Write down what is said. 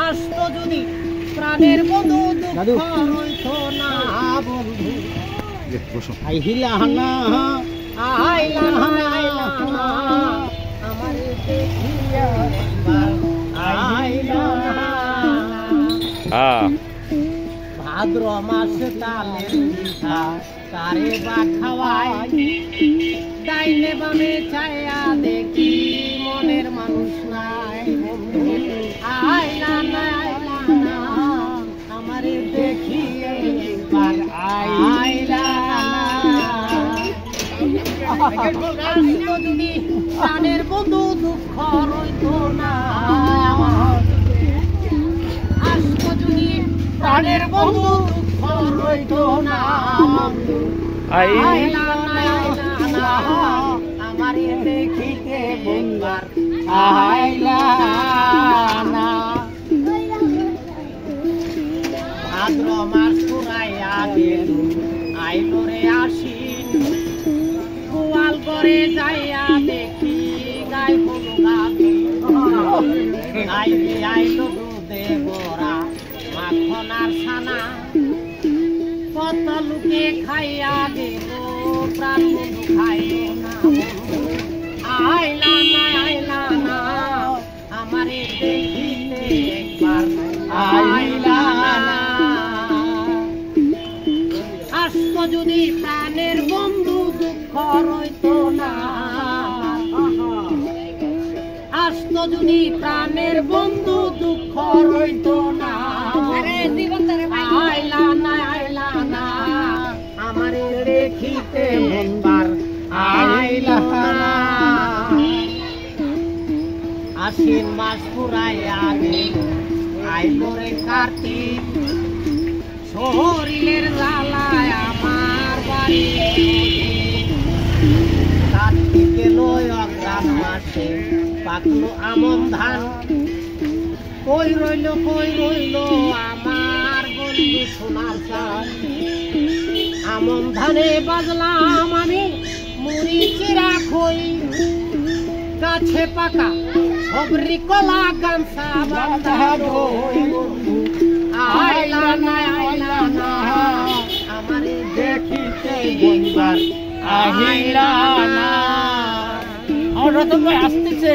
আসতো যদি প্রাণের বন্ধু দুঃখ রইতো না বন্ধু আইলা না আইলা না আমার দেখিয়া আইলা না ভাদ্র মাসে তালের পিঠা তারে বা খাওয়াই ডাইনে বামে ছায়া দেখি মনের মানুষ নাই বন্ধু আইলা না আমারে দেখিয়ে একবার আইলা না যদি প্রাণের বন্ধু দুঃখ রইতো না আসতো যদি প্রাণের বন্ধু দুঃখ রইতো না আইলা না আমারে দেখিতে একবার আইলা না ভাদ্র মাস পুরাইয়া গেল আইলো রে আশ্বিন গোয়াল করে যাইয়া দেখি গাই কোনো গাবি গাইবি আইলো দুধে ভরা মাখন আর ছানা কত লোকে খাইয়া গেল প্রাণ বন্ধু খাইও না আইলা না আমারে দেখিতে একবার আইলা না আসতো যদি প্রাণের বন্ধু দুঃখ রইতো না আসতো যদি প্রাণের বন্ধু দুঃখ রইতো না আইলা না আমারে দেখিতে একবার আইলা না আশ্বিন মাস পুরাইয়া গেল আইলো রে কার্তিক শরীরের জ্বালায় আমার বাড়ি কার্তিকে লয় অগ্রাণ মাসে পাকলো আমন ধান কই রইল আমার বন্ধু সোনার চাল আমন ধানে বাজলাম আমি মুড়ি চিরা খই গাছে পাকা সবরি কলা গামছা বাঁধা আইলা না আমারে দেখিতে একবার আইলা না। আমরা তো আসতেছে